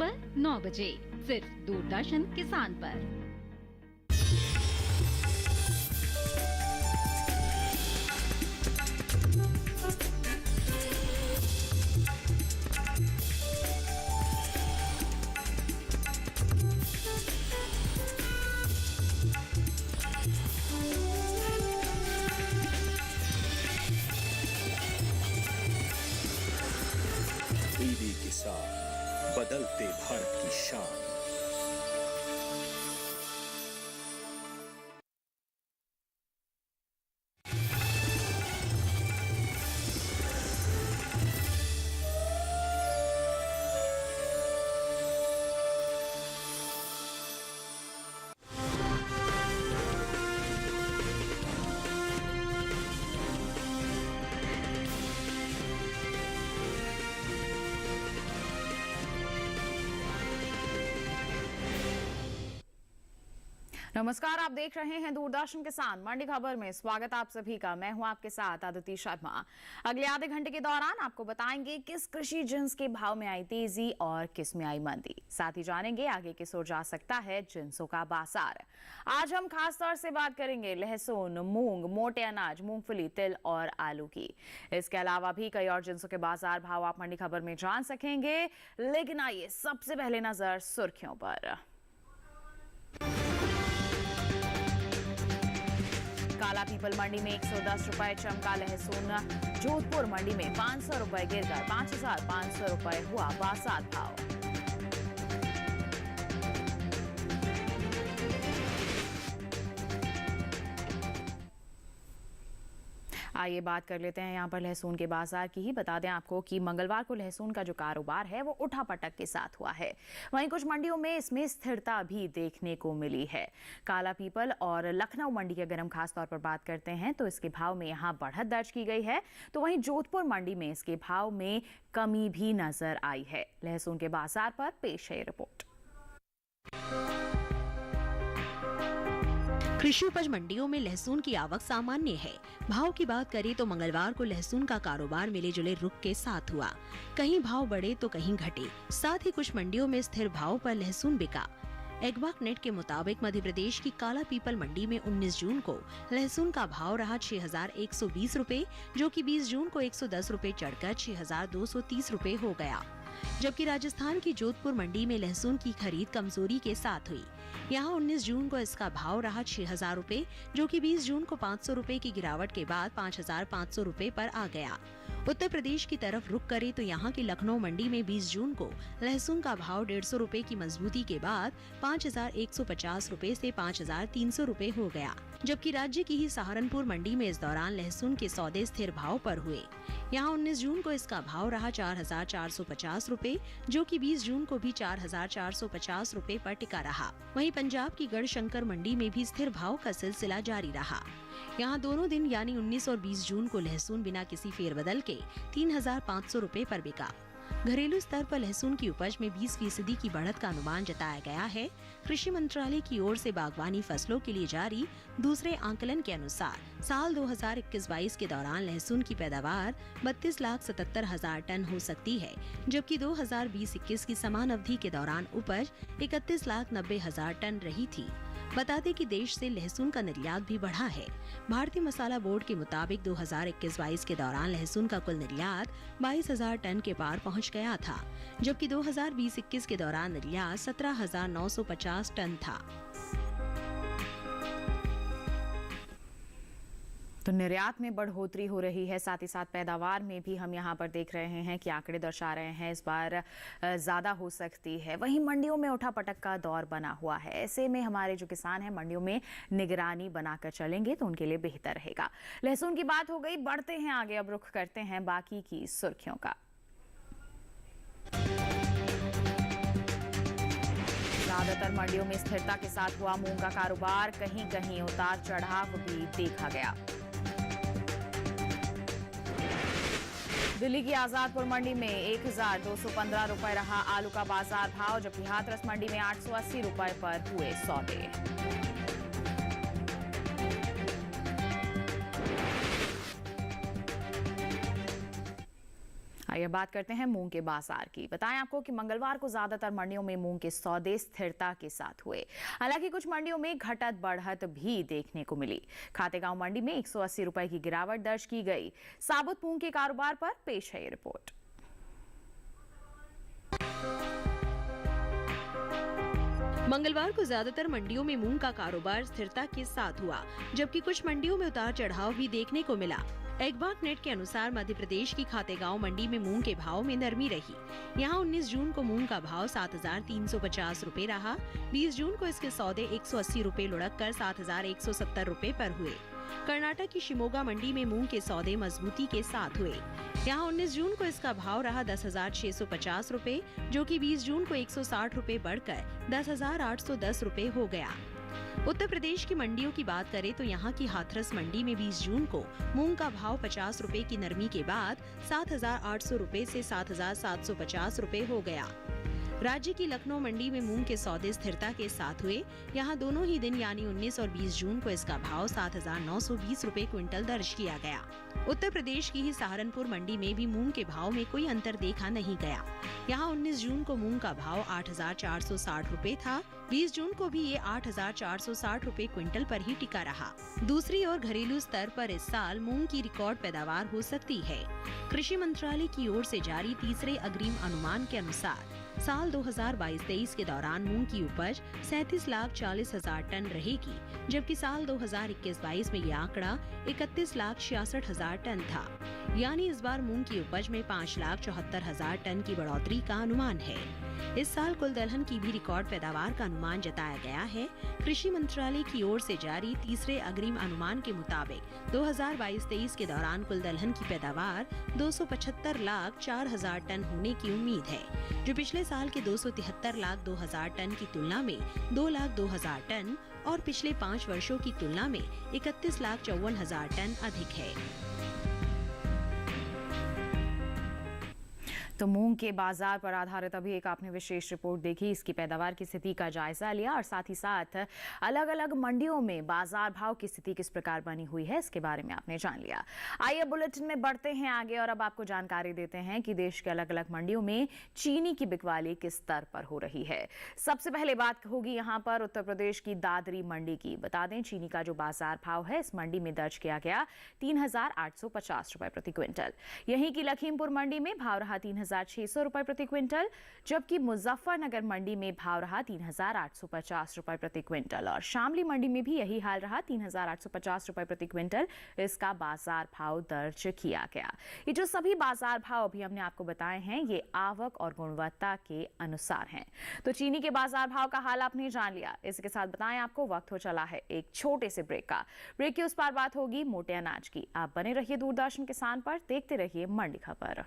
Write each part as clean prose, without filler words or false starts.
सुबह 9 बजे सिर्फ दूरदर्शन किसान पर। टीवी किसान, बदलते भारत की शान। नमस्कार, आप देख रहे हैं दूरदर्शन किसान। मंडी खबर में स्वागत आप सभी का। मैं हूं आपके साथ आदिति शर्मा। अगले आधे घंटे के दौरान आपको बताएंगे किस कृषि जिन्स के भाव में आई तेजी और किस में आई मंदी। साथ ही जानेंगे आगे किस ओर जा सकता है जिन्सों का बाजार। आज हम खास तौर से बात करेंगे लहसुन, मूंग, मोटे अनाज, मूंगफली, तिल और आलू की। इसके अलावा भी कई और जिन्सों के बाजार भाव आप मंडी खबर में जान सकेंगे। लेकिन आइए सबसे पहले नजर सुर्खियों पर। काला पीपल मंडी में 110 रुपए चमका लहसुन। जोधपुर मंडी में 500 रुपए गिरकर 5,500 रुपए हुआ बाजार भाव। आइए बात कर लेते हैं यहाँ पर लहसुन के बाजार की ही। बता दें आपको कि मंगलवार को लहसुन का जो कारोबार है वो उठापटक के साथ हुआ है। वहीं कुछ मंडियों में इसमें स्थिरता भी देखने को मिली है। काला पीपल और लखनऊ मंडी की अगर हम खास तौर पर बात करते हैं तो इसके भाव में यहाँ बढ़त दर्ज की गई है, तो वहीं जोधपुर मंडी में इसके भाव में कमी भी नजर आई है। लहसुन के बाजार पर पेश है रिपोर्ट। कृषि उपज मंडियों में लहसुन की आवक सामान्य है। भाव की बात करें तो मंगलवार को लहसुन का कारोबार मिले जुले रुख के साथ हुआ। कहीं भाव बढ़े तो कहीं घटे। साथ ही कुछ मंडियों में स्थिर भाव पर लहसुन बिका। एग्बाक नेट के मुताबिक मध्य प्रदेश की काला पीपल मंडी में 19 जून को लहसुन का भाव रहा 6,120 रुपए, जो कि 20 जून को 110 रुपए चढ़कर 6,230 रुपए हो गया। जबकि राजस्थान की जोधपुर मंडी में लहसुन की खरीद कमजोरी के साथ हुई। यहाँ 19 जून को इसका भाव रहा 6,000 रुपए, जो कि 20 जून को 500 रुपए की गिरावट के बाद 5,500 रुपए पर आ गया। उत्तर प्रदेश की तरफ रुख करे तो यहाँ की लखनऊ मंडी में 20 जून को लहसुन का भाव 150 रुपए की मजबूती के बाद 5,150 रुपए से 5,300 रुपए हो गया। जबकि राज्य की ही सहारनपुर मंडी में इस दौरान लहसुन के सौदे स्थिर भाव पर हुए। यहाँ 19 जून को इसका भाव रहा 4,450 रुपए, जो कि 20 जून को भी 4,450 रुपए पर टिका रहा। वहीं पंजाब की गढ़शंकर मंडी में भी स्थिर भाव का सिलसिला जारी रहा। यहाँ दोनों दिन यानी 19 और 20 जून को लहसुन बिना किसी फेरबदल के 3,500 रुपए पर बिका। घरेलू स्तर पर लहसुन की उपज में 20% की बढ़त का अनुमान जताया गया है। कृषि मंत्रालय की ओर से बागवानी फसलों के लिए जारी दूसरे आंकलन के अनुसार साल 2021-22 के दौरान लहसुन की पैदावार 32,77,000 टन हो सकती है, जबकि 2020-21 की समान अवधि के दौरान उपज 31,90,000 टन रही थी। बता दें कि देश से लहसुन का निर्यात भी बढ़ा है। भारतीय मसाला बोर्ड के मुताबिक 2021-22 के दौरान लहसुन का कुल निर्यात 22,000 टन के पार पहुंच गया था, जबकि 2020-21 के दौरान निर्यात 17,950 टन था। तो निर्यात में बढ़ोतरी हो रही है, साथ ही साथ पैदावार में भी हम यहाँ पर देख रहे हैं कि आंकड़े दर्शा रहे हैं इस बार ज़्यादा हो सकती है। वहीं मंडियों में उठापटक का दौर बना हुआ है। ऐसे में हमारे जो किसान हैं मंडियों में निगरानी बनाकर चलेंगे तो उनके लिए बेहतर रहेगा। लहसुन की बात हो गई, बढ़ते हैं आगे। अब रुख करते हैं बाकी की सुर्खियों का। ज्यादातर मंडियों में स्थिरता के साथ हुआ मूंग का कारोबार। कहीं कहीं उतार चढ़ाव भी देखा गया। दिल्ली की आजादपुर मंडी में 1,215 रुपए रहा आलू का बाजार भाव, जबकि हाथरस मंडी में 880 रुपए पर हुए सौदे। आइए बात करते हैं मूंग के बाजार की। बताएं आपको कि मंगलवार को ज्यादातर मंडियों में मूंग के सौदे स्थिरता के साथ हुए। हालांकि कुछ मंडियों में घटत बढ़त भी देखने को मिली। खातेगांव मंडी में 180 रुपए की गिरावट दर्ज की गई। साबुत मूंग के कारोबार पर पेश है ये रिपोर्ट। मंगलवार को ज्यादातर मंडियों में मूंग का कारोबार स्थिरता के साथ हुआ, जबकि कुछ मंडियों में उतार चढ़ाव भी देखने को मिला। एग्बाक नेट के अनुसार मध्य प्रदेश की खातेगांव मंडी में मूंग के भाव में नरमी रही। यहां 19 जून को मूंग का भाव 7,350 रुपए रहा। 20 जून को इसके सौदे 180 रुपए लुढ़क कर 7,170 रुपए पर हुए। कर्नाटक की शिमोगा मंडी में मूंग के सौदे मजबूती के साथ हुए। यहाँ 19 जून को इसका भाव रहा 10,650 रुपए, जो कि 20 जून को 160 रुपए बढ़कर 10,810 रुपए हो गया। उत्तर प्रदेश की मंडियों की बात करें तो यहाँ की हाथरस मंडी में 20 जून को मूंग का भाव 50 रुपए की नरमी के बाद 7,800 रुपए से 7,750 रुपए हो गया। राज्य की लखनऊ मंडी में मूंग के सौदे स्थिरता के साथ हुए। यहाँ दोनों ही दिन यानी 19 और 20 जून को इसका भाव 7,920 रुपए क्विंटल दर्ज किया गया। उत्तर प्रदेश की ही सहारनपुर मंडी में भी मूंग के भाव में कोई अंतर देखा नहीं गया। यहाँ 19 जून को मूंग का भाव 8,460 रुपए था। 20 जून को भी ये 8,460 रुपए क्विंटल पर ही टिका रहा। दूसरी ओर घरेलू स्तर पर इस साल मूंग की रिकॉर्ड पैदावार हो सकती है। कृषि मंत्रालय की ओर से जारी तीसरे अग्रिम अनुमान के अनुसार साल 2022-23 के दौरान मूंग की उपज 37,40,000 टन रहेगी, जबकि साल 2021-22 में ये आंकड़ा 31,66,000 टन था। यानी इस बार मूंग की उपज में 5,74,000 टन की बढ़ोतरी का अनुमान है। इस साल कुल दलहन की भी रिकॉर्ड पैदावार का अनुमान जताया गया है। कृषि मंत्रालय की ओर से जारी तीसरे अग्रिम अनुमान के मुताबिक 2022-23 के दौरान कुल दलहन की पैदावार 275,04,000 टन होने की उम्मीद है, जो पिछले साल के 273,02,000 टन की तुलना में 2,02,000 टन और पिछले 5 वर्षों की तुलना में 31,54,000 टन अधिक है। तो मूंग के बाजार पर आधारित अभी एक आपने विशेष रिपोर्ट देखी, इसकी पैदावार की स्थिति का जायजा लिया और साथ ही साथ अलग अलग मंडियों में बाजार भाव की स्थिति किस प्रकार बनी हुई है इसके बारे में आपने जान लिया। आइए बुलेटिन में बढ़ते हैं आगे और अब आपको जानकारी देते हैं कि देश के अलग अलग मंडियों में चीनी की बिकवाली किस स्तर पर हो रही है। सबसे पहले बात होगी यहाँ पर उत्तर प्रदेश की दादरी मंडी की। बता दें चीनी का जो बाजार भाव है इस मंडी में दर्ज किया गया 3,850 रुपए प्रति क्विंटल। यहीं की लखीमपुर मंडी में भाव रहा 3,600 रुपए प्रति क्विंटल, जबकि मुजफ्फरनगर मंडी में भाव रहा 3,850 रुपए प्रति क्विंटल और शामली मंडी में भी यही हाल रहा 3,850 रुपए प्रति क्विंटल इसका बाजार भाव दर्ज किया गया। ये जो सभी बाजार भाव अभी हमने आपको बताए हैं ये आवक और गुणवत्ता के अनुसार हैं। तो चीनी के बाजार भाव का हाल आपने जान लिया। इसके साथ बताएं आपको वक्त हो चला है एक छोटे से ब्रेक का। ब्रेक के उस पार बात होगी मोटे अनाज की। आप बने रहिए दूरदर्शन किसान पर, देखते रहिए मंडी खबर।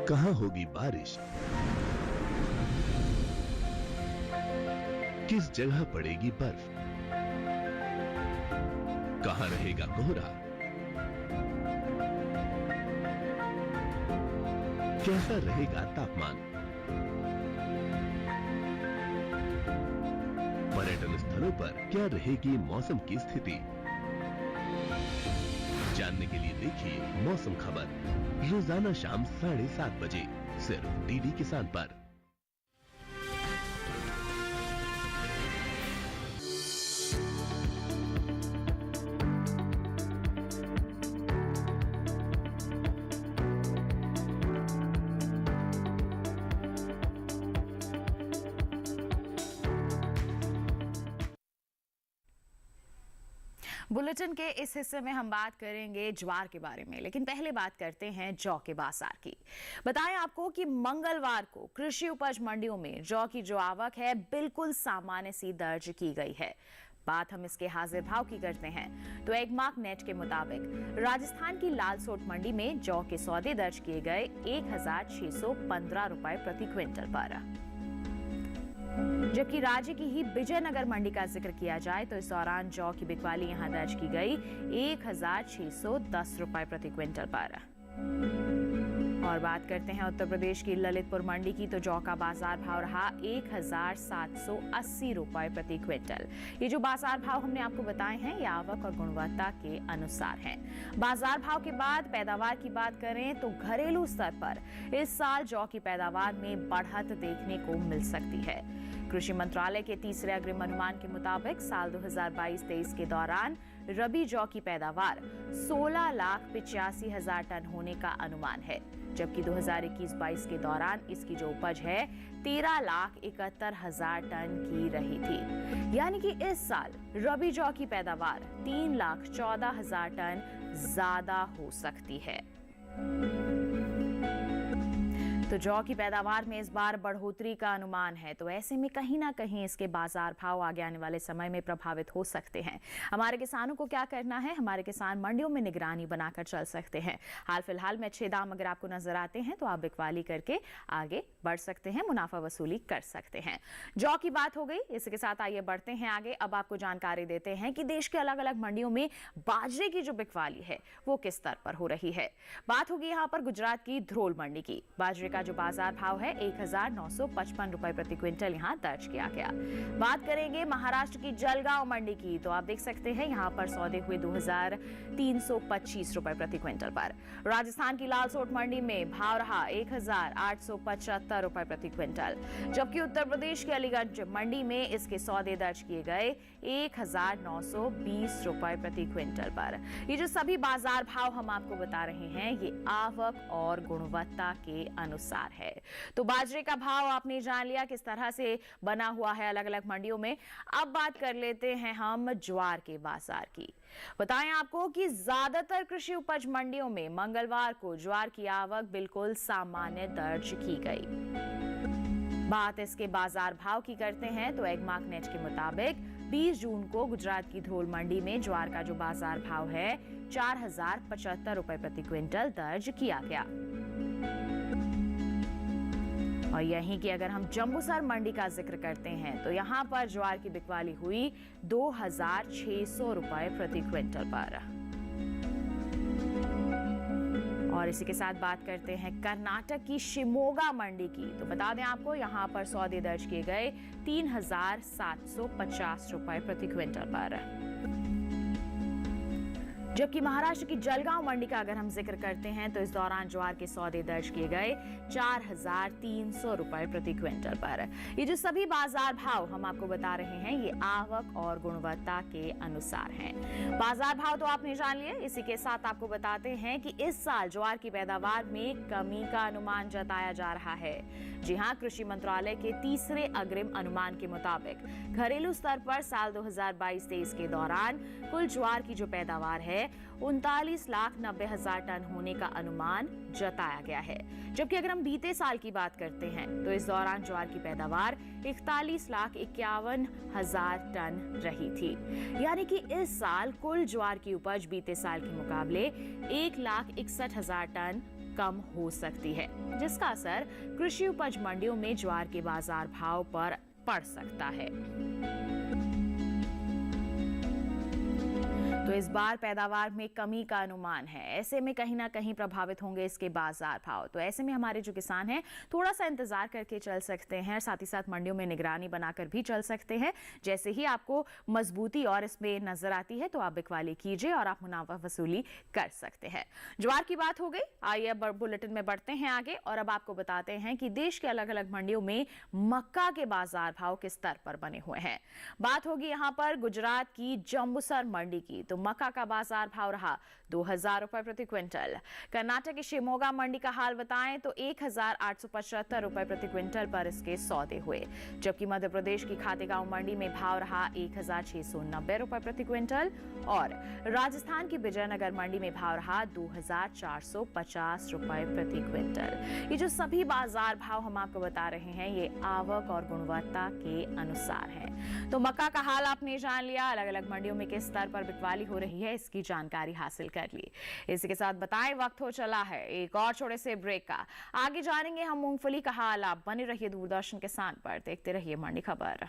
कहाँ होगी बारिश, किस जगह पड़ेगी बर्फ, कहाँ रहेगा कोहरा, कैसा रहेगा तापमान, पर्यटन स्थलों पर क्या रहेगी मौसम की स्थिति। जानने के लिए देखिए मौसम खबर रोजाना शाम 7:30 बजे सिर्फ डीडी किसान पर। बुलेटिन के इस हिस्से में हम बात करेंगे ज्वार के बारे में, लेकिन पहले बात करते हैं जौ के बाजार की। बताएं आपको कि मंगलवार को कृषि उपज मंडियों में जौ की जो आवक है बिल्कुल सामान्य सी दर्ज की गई है। बात हम इसके हाजिर भाव की करते हैं तो एग्माक नेट के मुताबिक राजस्थान की लालसोट मंडी में जौ के सौदे दर्ज किए गए 1,615 रुपए प्रति क्विंटल पर, जबकि राज्य की ही विजयनगर मंडी का जिक्र किया जाए तो इस दौरान जौ की बिकवाली यहां दर्ज की गई 1,610 रुपए प्रति क्विंटल पर। और बात करते हैं उत्तर प्रदेश की ललितपुर मंडी की, तो जौ का बाजार भाव रहा 1780 रुपए प्रति क्विंटल। ये जो बाजार भाव हमने आपको बताए हैं ये आवक और गुणवत्ता के अनुसार हैं। बाजार भाव के बाद पैदावार की बात करें तो घरेलू स्तर पर इस साल जौ की पैदावार में बढ़त देखने को मिल सकती है। कृषि मंत्रालय के तीसरे अग्रिम अनुमान के मुताबिक साल 2022-23 के दौरान रबी जौ की पैदावार 16,85,000 टन होने का अनुमान है, जबकि 2021-22 के दौरान इसकी जो उपज है 13,71,000 टन की रही थी। यानी कि इस साल रबी जौ की पैदावार 3,14,000 टन ज्यादा हो सकती है। तो जौ की पैदावार में इस बार बढ़ोतरी का अनुमान है, तो ऐसे में कहीं ना कहीं इसके बाजार भाव आगे आने वाले समय में प्रभावित हो सकते हैं। हमारे किसानों को क्या करना है, हमारे किसान मंडियों में निगरानी बनाकर चल सकते हैं। हाल फिलहाल में अच्छे दाम अगर आपको नजर आते हैं तो आप बिकवाली करके आगे बढ़ सकते हैं, मुनाफा वसूली कर सकते हैं। जौ की बात हो गई, इसके साथ आइए बढ़ते हैं आगे। अब आपको जानकारी देते हैं कि देश के अलग अलग मंडियों में बाजरे की जो बिकवाली है वो किस स्तर पर हो रही है। बात होगी यहाँ पर गुजरात की ध्रोल मंडी की। बाजरे का जो बाजार भाव है 1955 रुपए प्रति क्विंटल यहाँ दर्ज किया गया। बात करेंगे महाराष्ट्र की जलगांव मंडी की, तो आप देख सकते हैं यहाँ पर सौदे हुए 2,325 रुपए प्रति क्विंटल पर। राजस्थान की लालसोट मंडी में भाव रहा 1,875 रुपए प्रति क्विंटल, जबकि उत्तर प्रदेश की अलीगढ़ मंडी में इसके सौदे दर्ज किए गए 1,920 रुपए प्रति क्विंटल पर। ये जो सभी बाजार भाव हम आपको बता रहे हैं ये आवक और गुणवत्ता के अनुसार है। तो बाजरे का भाव आपने जान लिया किस तरह से बना हुआ है अलग अलग मंडियों में। अब बात कर लेते हैं हम ज्वार के बाजार की। बताएं आपको कि ज्यादातर कृषि उपज मंडियों में मंगलवार को ज्वार की आवक बिल्कुल सामान्य दर्ज की गई। बात इसके बाजार भाव की करते हैं तो एगमार्क नेट के मुताबिक 20 जून को गुजरात की ध्रोल मंडी में ज्वार का जो बाजार भाव है 4,075 रुपए प्रति क्विंटल दर्ज किया गया। और यहीं की अगर हम जंबूसर मंडी का जिक्र करते हैं तो यहाँ पर ज्वार की बिकवाली हुई 2,600 रुपए प्रति क्विंटल पर। और इसी के साथ बात करते हैं कर्नाटक की शिमोगा मंडी की, तो बता दें आपको यहाँ पर सौदे दर्ज किए गए 3,750 रुपए प्रति क्विंटल पर। जबकि महाराष्ट्र की जलगांव मंडी का अगर हम जिक्र करते हैं तो इस दौरान ज्वार के सौदे दर्ज किए गए 4,300 रुपए प्रति क्विंटल पर। ये जो सभी बाजार भाव हम आपको बता रहे हैं ये आवक और गुणवत्ता के अनुसार हैं। बाजार भाव तो आपने जान लिए, इसी के साथ आपको बताते हैं कि इस साल ज्वार की पैदावार में कमी का अनुमान जताया जा रहा है। जी हां, कृषि मंत्रालय के तीसरे अग्रिम अनुमान के मुताबिक घरेलू स्तर पर साल 2022-23 के दौरान कुल ज्वार की जो पैदावार है 39,90,000 टन होने का अनुमान जताया गया है। जबकि अगर हम बीते साल की बात करते हैं तो इस दौरान ज्वार की पैदावार 41,51,000 टन रही थी। यानी कि इस साल कुल ज्वार की उपज बीते साल के मुकाबले 1,61,000 टन कम हो सकती है, जिसका असर कृषि उपज मंडियों में ज्वार के बाजार भाव पर पड़ सकता है। तो इस बार पैदावार में कमी का अनुमान है, ऐसे में कहीं ना कहीं प्रभावित होंगे इसके बाजार भाव। तो ऐसे में हमारे जो किसान हैं थोड़ा सा इंतजार करके चल सकते हैं, साथ ही साथ मंडियों में निगरानी बनाकर भी चल सकते हैं। जैसे ही आपको मजबूती और इसमें नजर आती है तो आप बिकवाली कीजिए और आप मुनाफा वसूली कर सकते हैं। ज्वार की बात हो गई, आइए अब बुलेटिन में बढ़ते हैं आगे और अब आपको बताते हैं कि देश के अलग अलग मंडियों में मक्का के बाजार भाव किस स्तर पर बने हुए हैं। बात होगी यहाँ पर गुजरात की जंबूसर मंडी की, तो मक्का का बाजार भाव रहा 2,000 रुपए प्रति क्विंटल। कर्नाटक की शिमोगा मंडी का हाल बताएं तो 1,875 रुपए प्रति क्विंटल पर इसके सौदे हुए। जबकि मध्य प्रदेश की खातेगांव मंडी में भाव रहा 1,690 रुपए प्रति क्विंटल और राजस्थान की विजयनगर मंडी में भाव रहा 2,450 रुपए प्रति क्विंटल। ये जो सभी बाजार भाव हम आपको बता रहे हैं ये आवक और गुणवत्ता के अनुसार है। तो मक्का का हाल आपने जान लिया, अलग अलग मंडियों में किस स्तर पर बिकवाली हो रही है इसकी जानकारी हासिल कर ली। इसी के साथ बताएं वक्त हो चला है एक और छोटे से ब्रेक का। आगे जानेंगे हम मूंगफली का हाल। आप बने रहिए दूरदर्शन किसान पर, देखते रहिए मंडी खबर।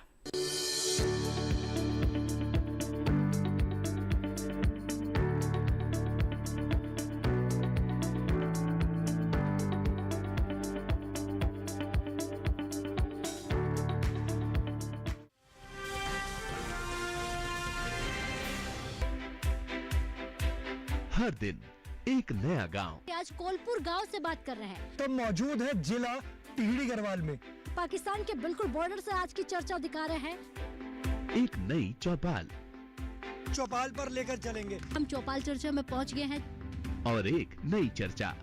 हर दिन एक नया गांव। आज कोलपुर गांव से बात कर रहे हैं। तो मौजूद है जिला टिहरी गढ़वाल में। पाकिस्तान के बिल्कुल बॉर्डर से आज की चर्चा दिखा रहे हैं। एक नई चौपाल चौपाल पर लेकर चलेंगे। हम चौपाल चर्चा में पहुंच गए हैं। और एक नई चर्चा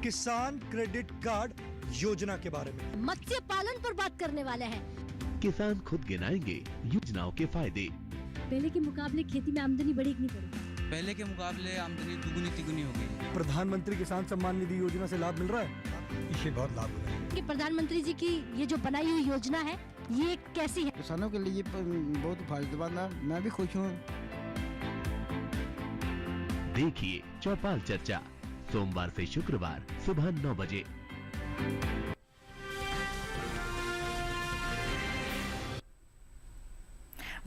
किसान क्रेडिट कार्ड योजना के बारे में। मत्स्य पालन पर बात करने वाले हैं। किसान खुद गिनाएंगे योजनाओं के फायदे। पहले के मुकाबले खेती में आमदनी बढ़ी कि नहीं बढ़ी? पहले के मुकाबले आमदनी दुगुनी तिगुनी हो गई। प्रधानमंत्री किसान सम्मान निधि योजना से लाभ मिल रहा है। इसे बहुत लाभ मिला है। कि प्रधानमंत्री जी की ये जो बनाई हुई योजना है ये कैसी है? किसानों के लिए बहुत फायदेमंद है। मैं भी खुश हूँ। देखिए चौपाल चर्चा सोमवार से शुक्रवार सुबह 9 बजे।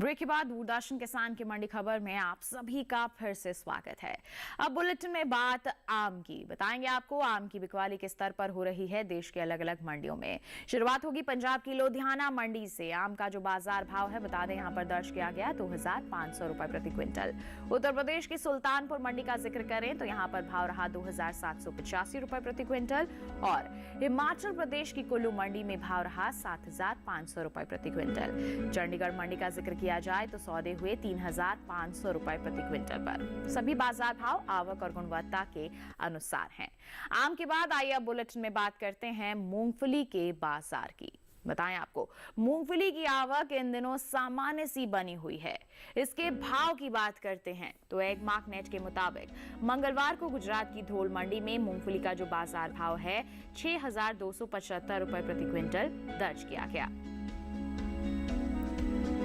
ब्रेक के बाद दूरदर्शन किसान की मंडी खबर में आप सभी का फिर से स्वागत है। अब बुलेटिन में बात आम की। बताएंगे आपको आम की बिकवाली किस स्तर पर हो रही है देश के अलग अलग मंडियों में। शुरुआत होगी पंजाब की लुधियाना मंडी से। आम का जो बाजार भाव है बता दें यहाँ पर दर्ज किया गया 2500 रुपए प्रति क्विंटल। उत्तर प्रदेश की सुल्तानपुर मंडी का जिक्र करें तो यहाँ पर भाव रहा 2785 रुपए प्रति क्विंटल और हिमाचल प्रदेश की कुल्लू मंडी में भाव रहा 7500 रुपए प्रति क्विंटल। चंडीगढ़ मंडी का जिक्र किया जाए तो सौदे हुए 3500 रुपए प्रति क्विंटल पर। सभी बाजार भाव आवक और गुणवत्ता के अनुसार हैं। आम के बाद आइए अब बुलेटिन में बात करते हैं मूंगफली के बाजार की। बताएं आपको मूंगफली की आवक इन दिनों सामान्य सी बनी हुई है। इसके भाव की बात करते हैं तो एगमार्क नेट के मुताबिक मंगलवार को गुजरात की धोल मंडी में मूंगफली का जो बाजार भाव है 6275 रुपए प्रति क्विंटल दर्ज किया गया।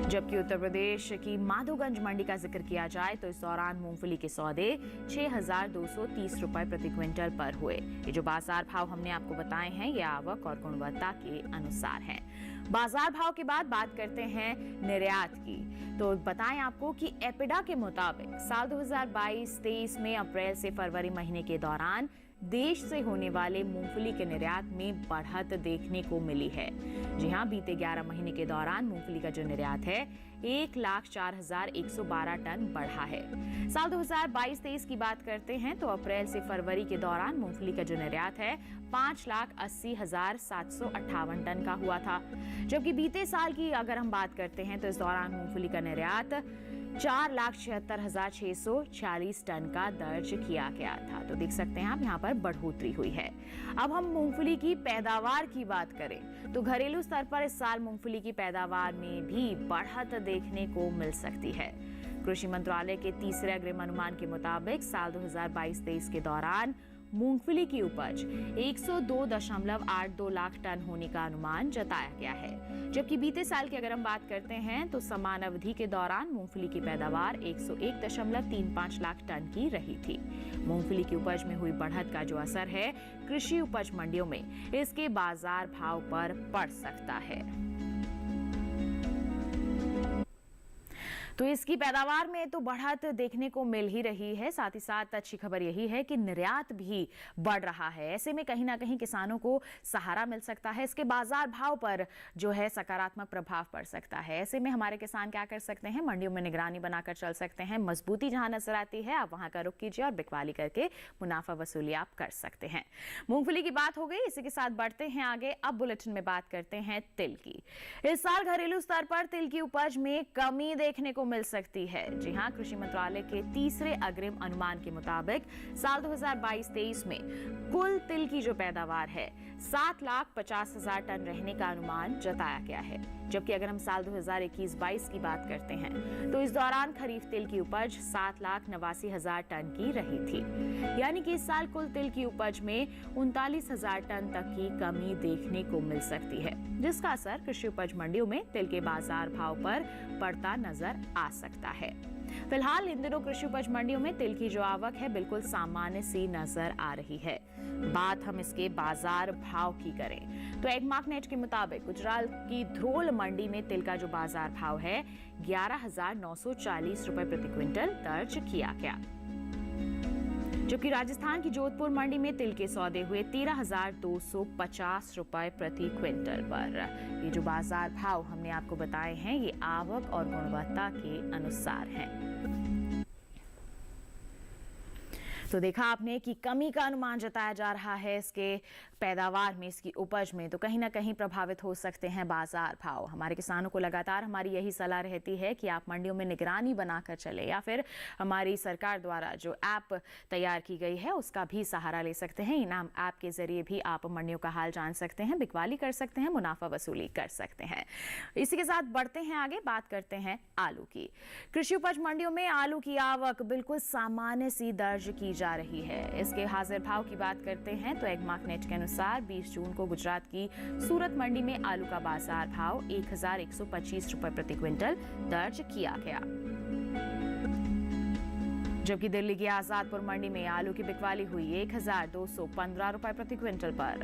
जबकि उत्तर प्रदेश की माधोगंज मंडी का जिक्र किया जाए तो इस दौरान मूंगफली के सौदे 6230 रुपए प्रति क्विंटल पर हुए। ये जो बाजार भाव हमने आपको बताए हैं ये आवक और गुणवत्ता के अनुसार हैं। बाजार भाव के बाद बात करते हैं निर्यात की। तो बताएं आपको कि एपिडा के मुताबिक साल 2022-23 में अप्रैल से फरवरी महीने के दौरान देश से होने वाले मूंगफली के निर्यात में बढ़त देखने को मिली है। जी हां, बीते 11 महीने के दौरान मूंगफली का जो निर्यात है 1,04,112 टन बढ़ा है। साल 2022-23 की बात करते हैं तो अप्रैल से फरवरी के दौरान मूंगफली का जो निर्यात है 5,80,758 टन का हुआ था। जबकि बीते साल की अगर हम बात करते हैं तो इस दौरान मूंगफली का निर्यात 4,76,646 टन का दर्ज किया गया था। तो देख सकते हैं आप यहाँ पर बढ़ोतरी हुई है। अब हम मूंगफली की पैदावार की बात करें तो घरेलू स्तर पर इस साल मूंगफली की पैदावार में भी बढ़त देखने को मिल सकती है। कृषि मंत्रालय के तीसरे अग्रिम अनुमान के मुताबिक साल 2022-23 के दौरान मूंगफली की उपज 102.82 लाख टन होने का अनुमान जताया गया है। जबकि बीते साल की अगर हम बात करते हैं तो समान अवधि के दौरान मूंगफली की पैदावार 101.35 लाख टन की रही थी। मूंगफली की उपज में हुई बढ़त का जो असर है कृषि उपज मंडियों में इसके बाजार भाव पर पड़ सकता है। तो इसकी पैदावार में तो बढ़त देखने को मिल ही रही है। साथ ही साथ अच्छी खबर यही है कि निर्यात भी बढ़ रहा है। ऐसे में कहीं ना कहीं किसानों को सहारा मिल सकता है। इसके बाजार भाव पर जो है सकारात्मक प्रभाव पड़ सकता है। ऐसे में हमारे किसान क्या कर सकते हैं, मंडियों में निगरानी बनाकर चल सकते हैं। मजबूती जहां नजर आती है आप वहां का रुख कीजिए और बिकवाली करके मुनाफा वसूली आप कर सकते हैं। मूंगफली की बात हो गई, इसी के साथ बढ़ते हैं आगे। अब बुलेटिन में बात करते हैं तिल की। इस साल घरेलू स्तर पर तिल की उपज में कमी देखने को मिल सकती है। जी हां, कृषि मंत्रालय के तीसरे अग्रिम अनुमान के मुताबिक साल 2022-23 में कुल तिल की जो पैदावार है 7,50,000 टन रहने का अनुमान जताया गया है। जबकि अगर हम साल 2021-22 की बात करते हैं तो इस दौरान खरीफ तिल की उपज 7,89,000 टन की रही थी। यानी कि इस साल कुल तिल की उपज में 39,000 टन तक की कमी देखने को मिल सकती है, जिसका असर कृषि उपज मंडियों में तिल के बाजार भाव पर पड़ता नजर आ सकता है। फिलहाल इन दिनों कृषि उपज मंडियों में तिल की जो आवक है बिल्कुल सामान्य सी नजर आ रही है। बात हम इसके बाजार भाव की करें तो एगमार्क नेट के मुताबिक गुजरात की ध्रोल मंडी में तिल का जो बाजार भाव है 11,940 रुपए प्रति क्विंटल दर्ज किया गया। जबकि राजस्थान की जोधपुर मंडी में तिल के सौदे हुए 13,250 रुपए प्रति क्विंटल पर। ये जो बाजार भाव हमने आपको बताए हैं ये आवक और गुणवत्ता के अनुसार हैं। तो देखा आपने कि कमी का अनुमान जताया जा रहा है इसके पैदावार में, इसकी उपज में, तो कहीं ना कहीं प्रभावित हो सकते हैं बाजार भाव। हमारे किसानों को लगातार हमारी यही सलाह रहती है कि आप मंडियों में निगरानी बनाकर चले, या फिर हमारी सरकार द्वारा जो ऐप तैयार की गई है उसका भी सहारा ले सकते हैं। इनाम ऐप के जरिए भी आप मंडियों का हाल जान सकते हैं, बिकवाली कर सकते हैं, मुनाफा वसूली कर सकते हैं। इसी के साथ बढ़ते हैं आगे, बात करते हैं आलू की। कृषि उपज मंडियों में आलू की आवक बिल्कुल सामान्य सी दर्ज की जा रही है। इसके हाजिर भाव की बात करते हैं तो एगमार्कनेट के अनुसार 20 जून को गुजरात की सूरत मंडी में आलू का बाजार भाव 1125 रुपए प्रति क्विंटल दर्ज किया गया, जबकि दिल्ली की आजादपुर मंडी में आलू की बिकवाली हुई 1215 रुपए प्रति क्विंटल पर।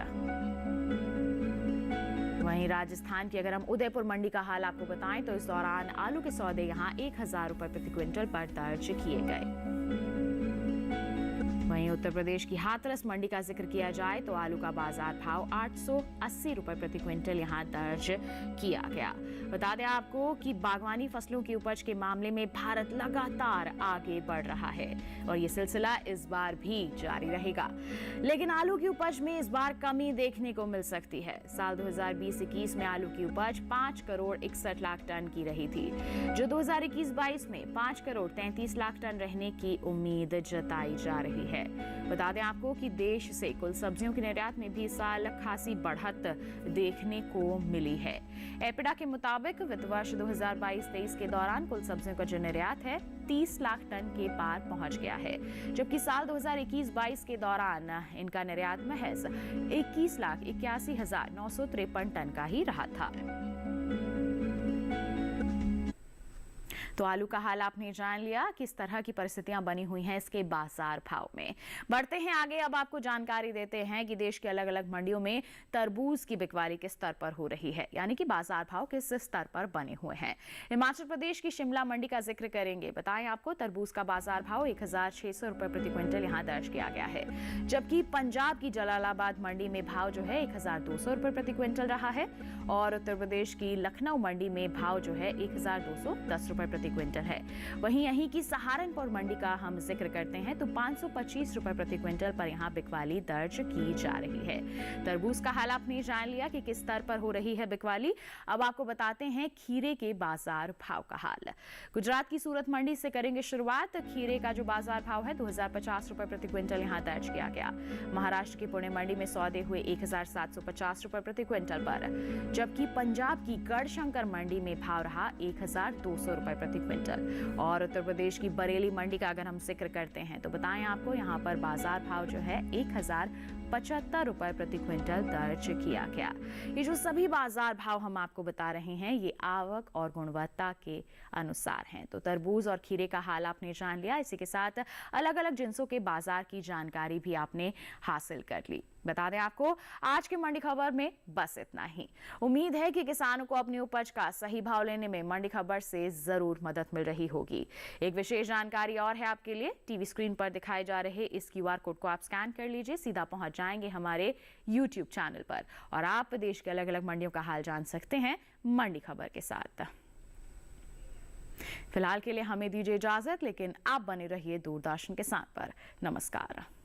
वहीं राजस्थान की अगर हम उदयपुर मंडी का हाल आपको बताएं तो इस दौरान आलू के सौदे यहां 1000 रुपए प्रति क्विंटल पर दर्ज किए गए। वहीं उत्तर प्रदेश की हाथरस मंडी का जिक्र किया जाए तो आलू का बाजार भाव 880 रुपए प्रति क्विंटल यहां दर्ज किया गया। बता दें आपको कि बागवानी फसलों की उपज के मामले में भारत लगातार आगे बढ़ रहा है और ये सिलसिला इस बार भी जारी रहेगा। लेकिन आलू की उपज में इस बार कमी देखने को मिल सकती है। साल 2020-21 में आलू की उपज 5 करोड़ 61 लाख टन की रही थी, जो 2021-22 में 5 करोड़ 33 लाख टन रहने की उम्मीद जताई जा रही है। बता दें आपको कि देश से कुल सब्जियों के निर्यात में भी इस साल खासी बढ़त देखने को मिली है। एपिडा के मुताबिक वित्त वर्ष 2022-23 के दौरान कुल सब्जियों का जो निर्यात है 30 लाख टन के पार पहुंच गया है, जबकि साल 2021-22 के दौरान इनका निर्यात महज 21,81,953 टन का ही रहा था। तो आलू का हाल आपने जान लिया, किस तरह की परिस्थितियां बनी हुई हैं इसके बाजार भाव में। बढ़ते हैं आगे, अब आपको जानकारी देते हैं कि देश के अलग अलग मंडियों में तरबूज की बिकवाली किस स्तर पर हो रही है, यानी कि बाजार भाव किस स्तर पर बने हुए हैं। हिमाचल प्रदेश की शिमला मंडी का जिक्र करेंगे। बताएं आपको तरबूज का बाजार भाव 1600 रुपए प्रति क्विंटल यहाँ दर्ज किया गया है, जबकि पंजाब की जलालाबाद मंडी में भाव जो है 1200 रुपए प्रति क्विंटल रहा है और उत्तर प्रदेश की लखनऊ मंडी में भाव जो है 1210 रुपए प्रति क्विंटल है। वहीं यहीं की सहारनपुर मंडी का हम जिक्र करते हैं तो 525 रुपए प्रति क्विंटल पर यहां बिकवाली दर्ज की जा रही है। तरबूज का हाल आपने जान लिया कि किस स्तर पर हो रही है बिकवाली। अब आपको बताते हैं खीरे के बाजार भाव का हाल। गुजरात की सूरत मंडी से करेंगे शुरुआत। खीरे का जो बाजार भाव है 2050 रुपए प्रति क्विंटल यहां दर्ज किया गया। महाराष्ट्र की पुणे मंडी में सौदे हुए 1750 रुपए प्रति क्विंटल पर, जबकि पंजाब की गढ़शंकर मंडी में भाव रहा 1200 रुपए प्रति क्विंटल। और उत्तर प्रदेश की बरेली मंडी का अगर हम जिक्र करते हैं तो बताएं आपको यहां पर बाजार भाव जो है 1075 रुपए प्रति क्विंटल दर्ज किया गया। ये जो सभी बाजार भाव हम आपको बता रहे हैं ये आवक और गुणवत्ता के अनुसार हैं। तो तरबूज और खीरे का हाल आपने जान लिया, इसी के साथ अलग अलग जिन्सों के बाजार की जानकारी भी आपने हासिल कर ली। बता दें आपको आज के मंडी खबर में बस इतना ही। उम्मीद है कि किसानों को अपनी उपज का सही भाव लेने में मंडी खबर से जरूर मदद मिल रही होगी। एक विशेष जानकारी और है आपके लिए, टीवी स्क्रीन पर दिखाए जा रहे इस QR कोड को आप स्कैन कर लीजिए, सीधा पहुंच जाएंगे हमारे YouTube चैनल पर और आप देश के अलग अलग मंडियों का हाल जान सकते हैं मंडी खबर के साथ। फिलहाल के लिए हमें दीजिए इजाजत, लेकिन आप बने रहिए दूरदर्शन किसान पर। नमस्कार।